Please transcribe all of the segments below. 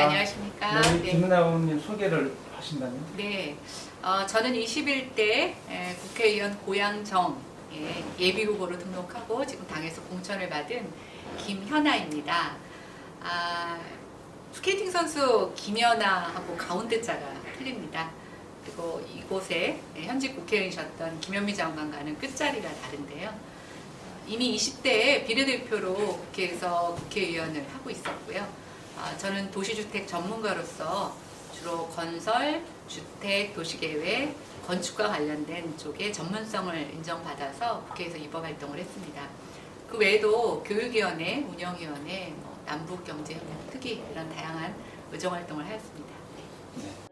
안녕하십니까. 네, 네. 김은하 의원님 소개를 하신다면? 네. 저는 21대 국회의원 고양정 예비 후보로 등록하고 지금 당에서 공천을 받은 김현아입니다. 스케이팅 선수 김연아하고 가운데 자가 틀립니다. 그리고 이곳에 현직 국회의원이셨던 김현미 장관과는 끝자리가 다른데요. 이미 20대에 비례대표로 국회에서 국회의원을 하고 있었고요. 저는 도시주택 전문가로서 주로 건설, 주택, 도시계획, 건축과 관련된 쪽에 전문성을 인정받아서 국회에서 입법 활동을 했습니다. 그 외에도 교육위원회, 운영위원회, 남북경제협력 특위 이런 다양한 의정활동을 하였습니다. 네.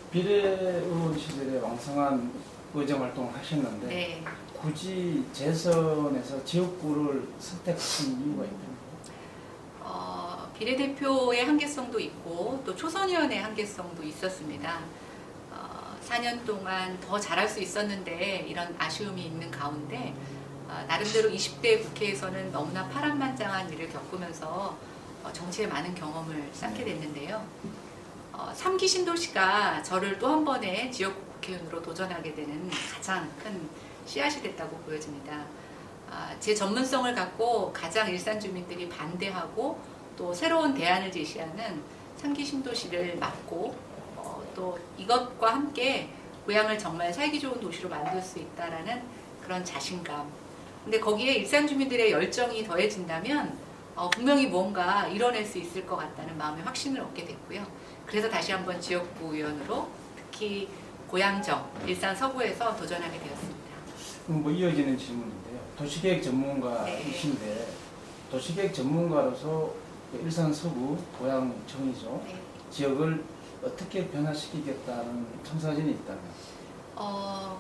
비례의원 시절에 왕성한 의정 활동을 하셨는데 네. 굳이 재선에서 지역구를 선택하신 이유가 있나요? 비례대표의 한계성도 있고 또 초선의원의 한계성도 있었습니다. 4년 동안 더 잘할 수 있었는데 이런 아쉬움이 있는 가운데 나름대로 20대 국회에서는 너무나 파란만장한 일을 겪으면서 정치에 많은 경험을 쌓게 됐는데요. 3기 신도시가 저를 또 한 번의 지역구 국회의원으로 도전하게 되는 가장 큰 씨앗이 됐다고 보여집니다. 제 전문성을 갖고 가장 일산 주민들이 반대하고 또 새로운 대안을 제시하는 3기 신도시를 맡고 또 이것과 함께 고향을 정말 살기 좋은 도시로 만들 수 있다라는 그런 자신감. 근데 거기에 일산 주민들의 열정이 더해진다면 분명히 뭔가 이뤄낼 수 있을 것 같다는 마음의 확신을 얻게 됐고요. 그래서 다시 한번 지역구 의원으로 특히 고양정, 일산 서구에서 도전하게 되었습니다. 뭐 이어지는 질문인데요. 도시계획 전문가이신데 네. 도시계획 전문가로서 일산 서구 고양정이죠. 네. 지역을 어떻게 변화시키겠다는 청사진이 있다면?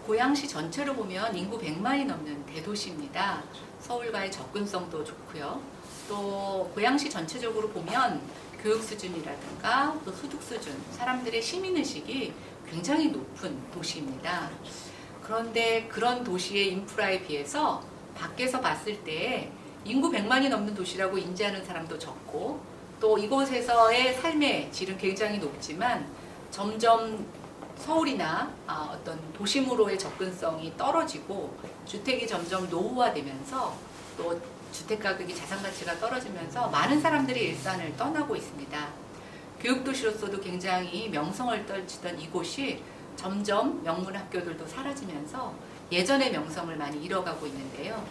고양시 전체로 보면 인구 100만이 넘는 대도시입니다. 서울과의 접근성도 좋고요. 또 고양시 전체적으로 보면 교육 수준이라든가 또 소득 수준, 사람들의 시민의식이 굉장히 높은 도시입니다. 그런데 그런 도시의 인프라에 비해서 밖에서 봤을 때 인구 100만이 넘는 도시라고 인지하는 사람도 적고 또 이곳에서의 삶의 질은 굉장히 높지만 점점 서울이나 어떤 도심으로의 접근성이 떨어지고 주택이 점점 노후화되면서 또 주택 가격이 자산 가치가 떨어지면서 많은 사람들이 일산을 떠나고 있습니다. 교육도시로서도 굉장히 명성을 떨치던 이곳이 점점 명문 학교들도 사라지면서 예전의 명성을 많이 잃어가고 있는데요.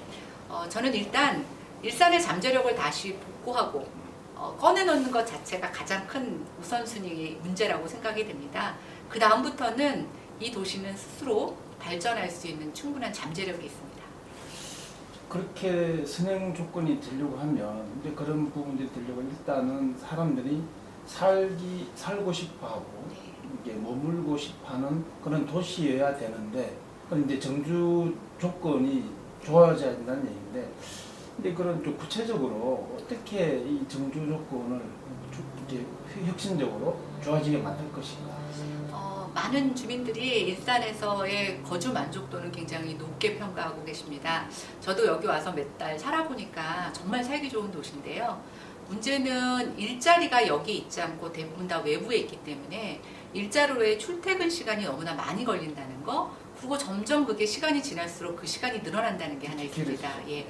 저는 일단 일산의 잠재력을 다시 복구하고 꺼내놓는 것 자체가 가장 큰 우선순위의 문제라고 생각이 됩니다. 그 다음부터는 이 도시는 스스로 발전할 수 있는 충분한 잠재력이 있습니다. 그렇게 선행 조건이 되려고 하면 이제 그런 부분들이 되려고 일단은 사람들이 살고 싶어하고 네. 이게 머물고 싶어하는 그런 도시여야 되는데 그런 이제 정주 조건이 좋아져야 된다는 얘기인데 근데 그런 좀 구체적으로 어떻게 이 정주 조건을 이제 혁신적으로 좋아지게 만들 것인가? 많은 주민들이 일산에서의 거주 만족도는 굉장히 높게 평가하고 계십니다. 저도 여기 와서 몇 달 살아보니까 정말 살기 좋은 도시인데요. 문제는 일자리가 여기 있지 않고 대부분 다 외부에 있기 때문에 일자로의 출퇴근 시간이 너무나 많이 걸린다는 거, 그리고 점점 그게 시간이 지날수록 그 시간이 늘어난다는 게 하나 있습니다. 예.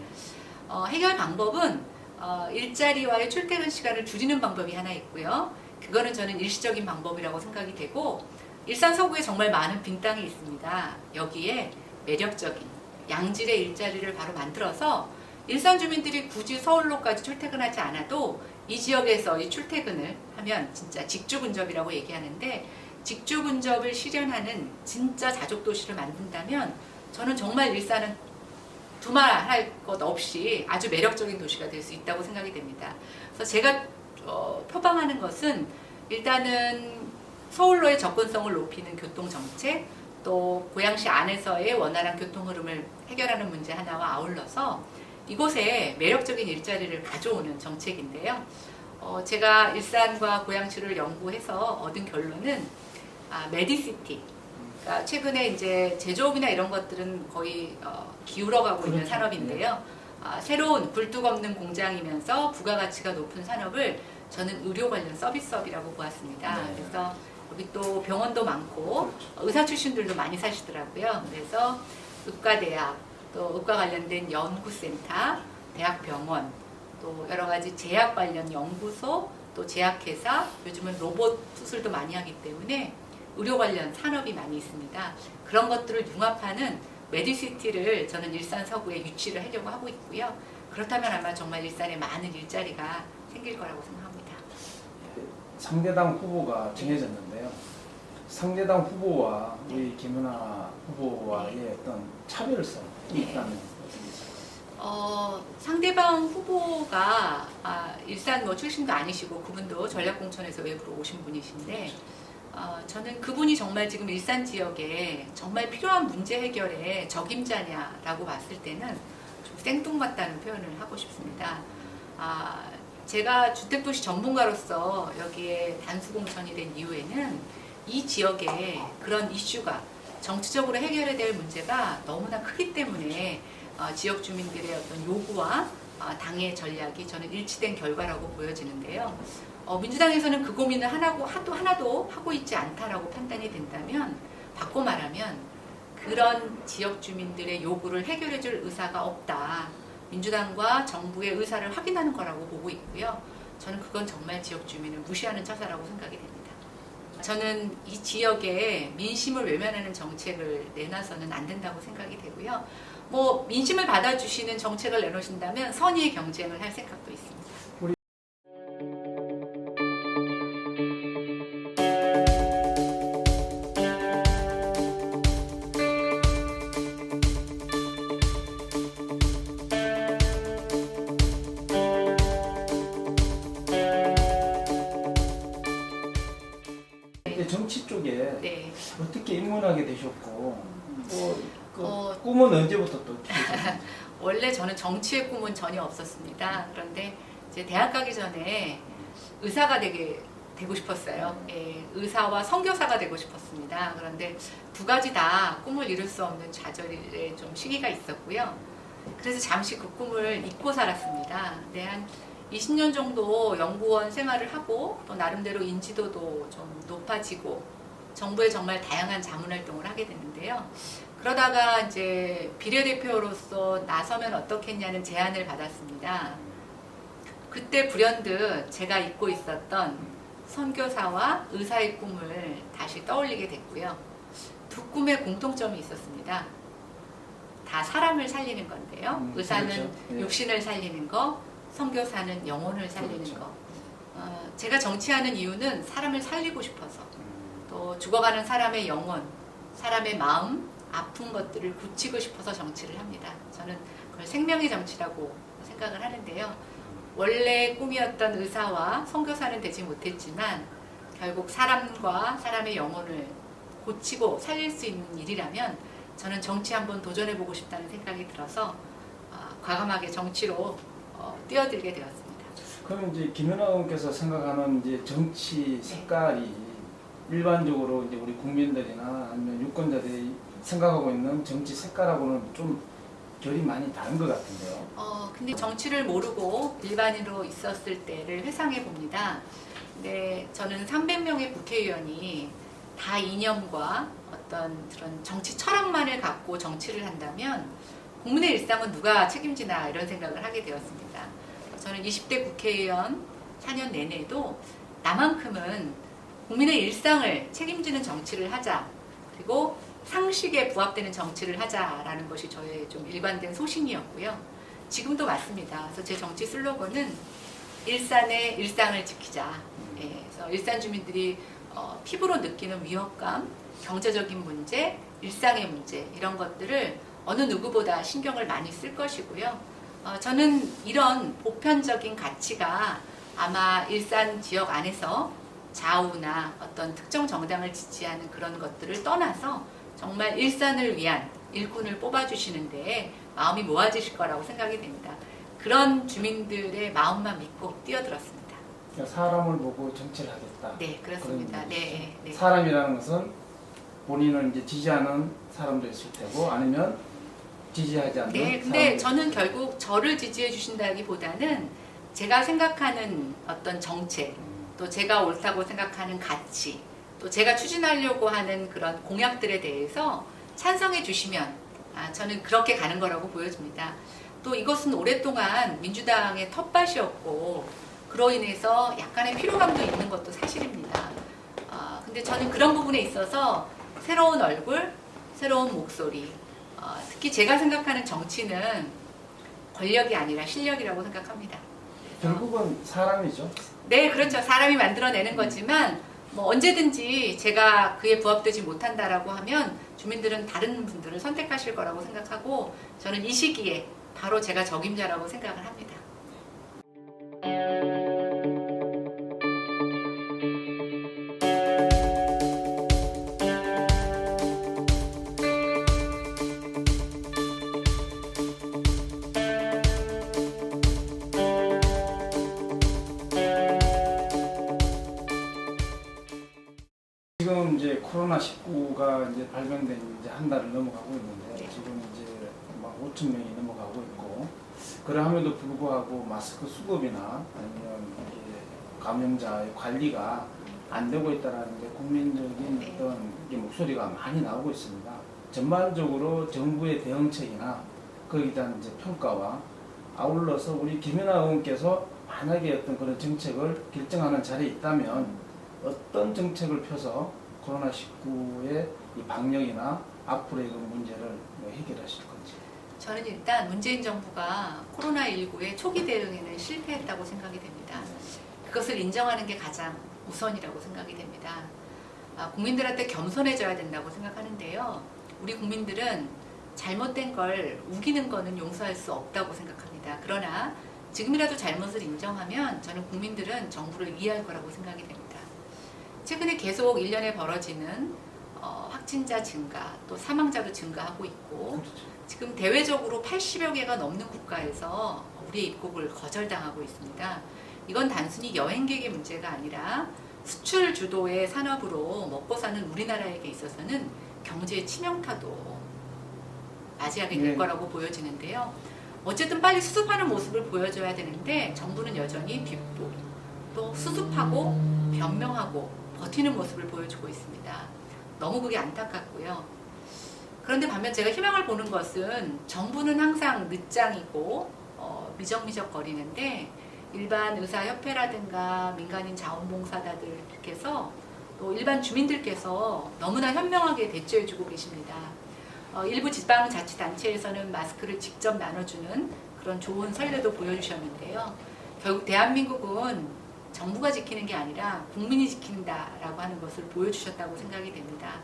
해결 방법은 일자리와의 출퇴근 시간을 줄이는 방법이 하나 있고요. 그거는 저는 일시적인 방법이라고 생각이 되고 일산 서구에 정말 많은 빈 땅이 있습니다. 여기에 매력적인 양질의 일자리를 바로 만들어서 일산 주민들이 굳이 서울로까지 출퇴근하지 않아도 이 지역에서 이 출퇴근을 하면 진짜 직주근접이라고 얘기하는데 직주근접을 실현하는 진짜 자족도시를 만든다면 저는 정말 일산은 두말할 것 없이 아주 매력적인 도시가 될 수 있다고 생각이 됩니다. 그래서 제가 표방하는 것은 일단은 서울로의 접근성을 높이는 교통정책, 또 고양시 안에서의 원활한 교통 흐름을 해결하는 문제 하나와 아울러서 이곳에 매력적인 일자리를 가져오는 정책인데요. 제가 일산과 고양시를 연구해서 얻은 결론은 메디시티. 그러니까 최근에 이제 제조업이나 이런 것들은 거의 기울어가고 있는 그렇죠. 산업인데요. 새로운 굴뚝 없는 공장이면서 부가가치가 높은 산업을 저는 의료 관련 서비스업이라고 보았습니다. 네. 그래서 여기 또 병원도 많고 그렇죠. 의사 출신들도 많이 사시더라고요. 그래서 의과대학, 또 의과 관련된 연구센터, 대학병원, 또 여러 가지 제약 관련 연구소, 또 제약회사, 요즘은 로봇 수술도 많이 하기 때문에 의료 관련 산업이 많이 있습니다. 그런 것들을 융합하는 메디시티를 저는 일산 서구에 유치를 하려고 하고 있고요. 그렇다면 아마 정말 일산에 많은 일자리가 생길 거라고 생각합니다. 상대당 후보가 정해졌는데요. 상대당 후보와 우리 김연아 후보와의 어떤 차별성이 네. 있다면 어떻게 생각하세요? 상대방 후보가 일산 출신도 아니시고 그분도 전략공천에서 외부로 오신 분이신데 저는 그분이 정말 지금 일산 지역에 정말 필요한 문제 해결에 적임자냐라고 봤을 때는 좀 생뚱맞다는 표현을 하고 싶습니다. 제가 주택도시 전문가로서 여기에 단수공천이 된 이유에는 이 지역에 그런 이슈가 정치적으로 해결해야 될 문제가 너무나 크기 때문에 지역 주민들의 어떤 요구와 당의 전략이 저는 일치된 결과라고 보여지는데요. 민주당에서는 그 고민을 하나도 하고 있지 않다라고 판단이 된다면, 바꿔 말하면 그런 지역 주민들의 요구를 해결해 줄 의사가 없다. 민주당과 정부의 의사를 확인하는 거라고 보고 있고요. 저는 그건 정말 지역 주민을 무시하는 처사라고 생각이 됩니다. 저는 이 지역에 민심을 외면하는 정책을 내놔서는 안 된다고 생각이 되고요. 민심을 받아주시는 정책을 내놓으신다면 선의의 경쟁을 할 생각도 있습니다. 정치 쪽에 네. 어떻게 입문하게 되셨고 꿈은 언제부터 또 키우셨나요? 원래 저는 정치의 꿈은 전혀 없었습니다. 그런데 이제 대학 가기 전에 의사가 되고 싶었어요. 예, 의사와 선교사가 되고 싶었습니다. 그런데 두 가지 다 꿈을 이룰 수 없는 좌절의 좀 시기가 있었고요. 그래서 잠시 그 꿈을 잊고 살았습니다. 근데 한 20년 정도 연구원 생활을 하고 또 나름대로 인지도도 좀 높아지고 정부에 정말 다양한 자문활동을 하게 됐는데요. 그러다가 이제 비례대표로서 나서면 어떻겠냐는 제안을 받았습니다. 그때 불현듯 제가 잊고 있었던 선교사와 의사의 꿈을 다시 떠올리게 됐고요. 두 꿈의 공통점이 있었습니다. 다 사람을 살리는 건데요. 의사는 그렇죠. 예. 육신을 살리는 거, 선교사는 영혼을 살리는 그렇죠. 거. 제가 정치하는 이유는 사람을 살리고 싶어서, 또 죽어가는 사람의 영혼, 사람의 마음, 아픈 것들을 고치고 싶어서 정치를 합니다. 저는 그걸 생명의 정치라고 생각을 하는데요. 원래 꿈이었던 의사와 선교사는 되지 못했지만 결국 사람과 사람의 영혼을 고치고 살릴 수 있는 일이라면 저는 정치 한번 도전해보고 싶다는 생각이 들어서 과감하게 정치로 뛰어들게 되었습니다. 그럼 이제 김연아 의원께서 생각하는 이제 정치 색깔이 일반적으로 이제 우리 국민들이나 아니면 유권자들이 생각하고 있는 정치 색깔하고는 좀 결이 많이 다른 것 같은데요. 근데 정치를 모르고 일반인으로 있었을 때를 회상해 봅니다. 근데 저는 300명의 국회의원이 다 이념과 어떤 그런 정치 철학만을 갖고 정치를 한다면 국민의 일상은 누가 책임지나 이런 생각을 하게 되었습니다. 저는 20대 국회의원 4년 내내도 나만큼은 국민의 일상을 책임지는 정치를 하자, 그리고 상식에 부합되는 정치를 하자라는 것이 저의 좀 일관된 소신이었고요. 지금도 맞습니다. 그래서 제 정치 슬로건은 일산의 일상을 지키자. 예, 그래서 일산 주민들이 피부로 느끼는 위협감, 경제적인 문제, 일상의 문제 이런 것들을 어느 누구보다 신경을 많이 쓸 것이고요. 저는 이런 보편적인 가치가 아마 일산 지역 안에서 좌우나 어떤 특정 정당을 지지하는 그런 것들을 떠나서 정말 일산을 위한 일꾼을 뽑아주시는데 마음이 모아지실 거라고 생각이 됩니다. 그런 주민들의 마음만 믿고 뛰어들었습니다. 그러니까 사람을 보고 정치를 하겠다. 네, 그렇습니다. 그런 네, 네. 사람이라는 것은 본인을 이제 지지하는 사람도 있을 테고 아니면 지지하지 않는 네, 근데 사람도 저는 결국 저를 지지해 주신다기보다는 제가 생각하는 어떤 정책, 또 제가 옳다고 생각하는 가치, 또 제가 추진하려고 하는 그런 공약들에 대해서 찬성해 주시면 저는 그렇게 가는 거라고 보여집니다. 또 이것은 오랫동안 민주당의 텃밭이었고 그로 인해서 약간의 피로감도 있는 것도 사실입니다. 근데 저는 그런 부분에 있어서 새로운 얼굴, 새로운 목소리, 특히 제가 생각하는 정치는 권력이 아니라 실력이라고 생각합니다. 결국은 사람이죠. 네, 그렇죠. 사람이 만들어내는 거지만 뭐 언제든지 제가 그에 부합되지 못한다라고 하면 주민들은 다른 분들을 선택하실 거라고 생각하고 저는 이 시기에 바로 제가 적임자라고 생각을 합니다. 지금 이제 코로나19가 이제 발병된 이제 한 달을 넘어가고 있는데 네. 지금 이제 막 5천 명이 넘어가고 있고 그러함에도 불구하고 마스크 수급이나 아니면 이게 감염자의 관리가 안 되고 있다라는 게 국민적인 네. 어떤 이게 목소리가 많이 나오고 있습니다. 전반적으로 정부의 대응책이나 거기에 대한 이제 평가와 아울러서 우리 김연아 의원께서 만약에 어떤 그런 정책을 결정하는 자리에 있다면 어떤 정책을 펴서 코로나19의 이 방역이나 앞으로의 그 문제를 해결하실 건지. 저는 일단 문재인 정부가 코로나19의 초기 대응에는 실패했다고 생각이 됩니다. 그것을 인정하는 게 가장 우선이라고 생각이 됩니다. 국민들한테 겸손해져야 된다고 생각하는데요. 우리 국민들은 잘못된 걸 우기는 거는 용서할 수 없다고 생각합니다. 그러나 지금이라도 잘못을 인정하면 저는 국민들은 정부를 이해할 거라고 생각이 됩니다. 최근에 계속 1년에 벌어지는 확진자 증가, 또 사망자도 증가하고 있고 지금 대외적으로 80여 개가 넘는 국가에서 우리의 입국을 거절당하고 있습니다. 이건 단순히 여행객의 문제가 아니라 수출 주도의 산업으로 먹고 사는 우리나라에게 있어서는 경제의 치명타도 맞이하게 될 네. 거라고 보여지는데요. 어쨌든 빨리 수습하는 모습을 보여줘야 되는데 정부는 여전히 뒷북, 또 수습하고 변명하고 버티는 모습을 보여주고 있습니다. 너무 그게 안타깝고요. 그런데 반면 제가 희망을 보는 것은 정부는 항상 늦장이고 미적미적 거리는데 일반 의사협회라든가 민간인 자원봉사자들께서 또 일반 주민들께서 너무나 현명하게 대처해주고 계십니다. 일부 지방자치단체에서는 마스크를 직접 나눠주는 그런 좋은 선례도 보여주셨는데요. 결국 대한민국은 정부가 지키는 게 아니라 국민이 지킨다라고 하는 것을 보여주셨다고 생각이 됩니다.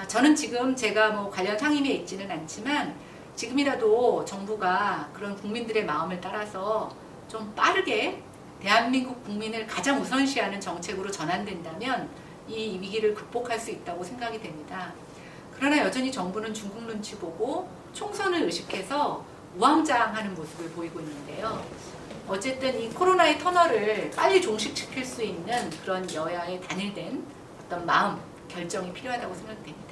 저는 지금 제가 뭐 관련 상임위에 있지는 않지만 지금이라도 정부가 그런 국민들의 마음을 따라서 좀 빠르게 대한민국 국민을 가장 우선시하는 정책으로 전환된다면 이 위기를 극복할 수 있다고 생각이 됩니다. 그러나 여전히 정부는 중국 눈치 보고 총선을 의식해서 우왕좌왕하는 모습을 보이고 있는데요. 어쨌든 이 코로나의 터널을 빨리 종식시킬 수 있는 그런 여야의 단일된 어떤 마음, 결정이 필요하다고 생각됩니다.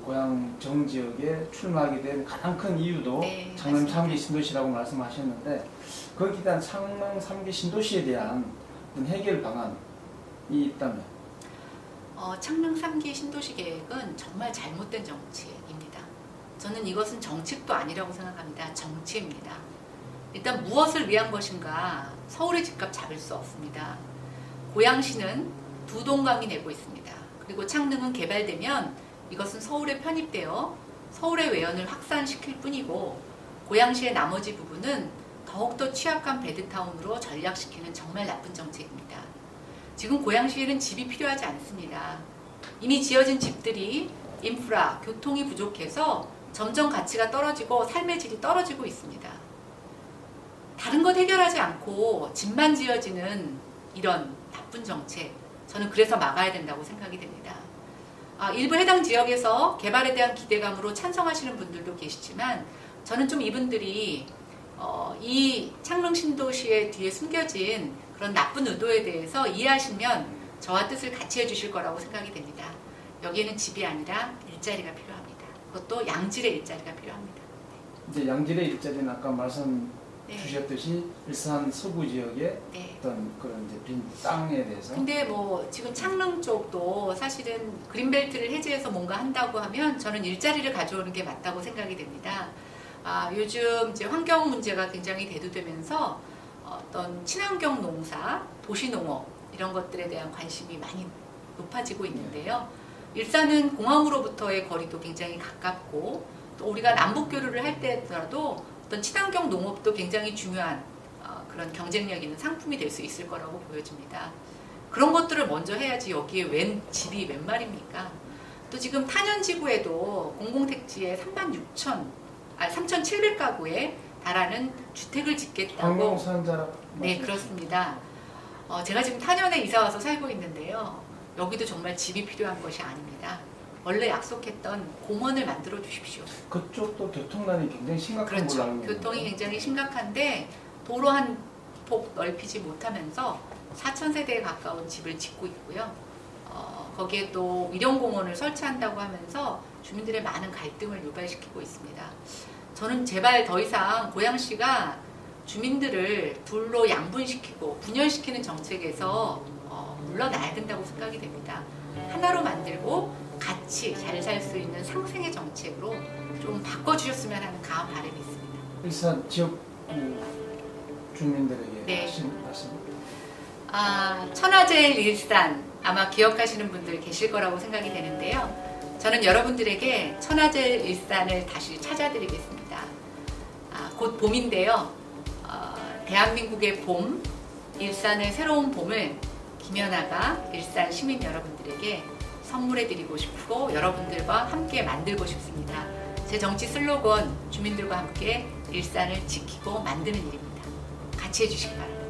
고향 정지역에 출마하게 된 가장 큰 이유도 네, 창릉 맞습니다. 3기 신도시라고 말씀하셨는데 거기에 대한 창릉 3기 신도시에 대한 어떤 해결 방안이 있다면? 창릉 3기 신도시 계획은 정말 잘못된 정치입니다. 저는 이것은 정책도 아니라고 생각합니다. 정치입니다. 일단 무엇을 위한 것인가 서울의 집값 잡을 수 없습니다. 고양시는 두 동강이 내고 있습니다. 그리고 창릉은 개발되면 이것은 서울에 편입되어 서울의 외연을 확산시킬 뿐이고 고양시의 나머지 부분은 더욱더 취약한 베드타운으로 전락시키는 정말 나쁜 정책입니다. 지금 고양시에는 집이 필요하지 않습니다. 이미 지어진 집들이 인프라, 교통이 부족해서 점점 가치가 떨어지고 삶의 질이 떨어지고 있습니다. 다른 것 해결하지 않고 집만 지어지는 이런 나쁜 정책, 저는 그래서 막아야 된다고 생각이 됩니다. 일부 해당 지역에서 개발에 대한 기대감으로 찬성하시는 분들도 계시지만 저는 좀 이분들이 이 창릉 신도시의 뒤에 숨겨진 그런 나쁜 의도에 대해서 이해하시면 저와 뜻을 같이 해주실 거라고 생각이 됩니다. 여기에는 집이 아니라 일자리가 필요합니다. 그것도 양질의 일자리가 필요합니다. 이제 양질의 일자리는 아까 말씀 네. 주셨듯이 일산 서구 지역의 네. 어떤 그런 이제 빈 땅에 대해서 근데 뭐 지금 창릉 쪽도 사실은 그린벨트를 해제해서 뭔가 한다고 하면 저는 일자리를 가져오는 게 맞다고 생각이 됩니다. 요즘 이제 환경 문제가 굉장히 대두되면서 어떤 친환경 농사, 도시농업 이런 것들에 대한 관심이 많이 높아지고 있는데요. 일산은 공항으로부터의 거리도 굉장히 가깝고 또 우리가 남북 교류를 할 때라도 어떤 친환경 농업도 굉장히 중요한 그런 경쟁력 있는 상품이 될 수 있을 거라고 보여집니다. 그런 것들을 먼저 해야지 여기에 웬 집이 웬 말입니까? 또 지금 탄현지구에도 공공택지에 3,700가구에 달하는 주택을 짓겠다고. 황룡산자락. 네, 그렇습니다. 제가 지금 탄현에 이사 와서 살고 있는데요. 여기도 정말 집이 필요한 것이 아닙니다. 원래 약속했던 공원을 만들어 주십시오. 그쪽도 교통난이 굉장히 심각한 걸로 그렇죠. 알고 있는데. 교통이 굉장히 심각한데 도로 한 폭 넓히지 못하면서 4,000세대에 가까운 집을 짓고 있고요. 거기에 또 위령공원을 설치한다고 하면서 주민들의 많은 갈등을 유발시키고 있습니다. 저는 제발 더 이상 고양시가 주민들을 둘로 양분시키고 분열시키는 정책에서 물러나야 된다고 생각이 됩니다. 하나로 만들고 같이 잘 살 수 있는 상생의 정책으로 좀 바꿔주셨으면 하는 강한 바람이 있습니다. 일산 지역 주민들에게 네. 하신 말씀. 천하제일 일산 아마 기억하시는 분들 계실 거라고 생각이 되는데요. 저는 여러분들에게 천하제일 일산을 다시 찾아드리겠습니다. 곧 봄인데요. 대한민국의 봄, 일산의 새로운 봄을 김연아가 일산 시민 여러분들에게 선물해드리고 싶고 여러분들과 함께 만들고 싶습니다. 제 정치 슬로건 주민들과 함께 일산을 지키고 만드는 일입니다. 같이 해주시기 바랍니다.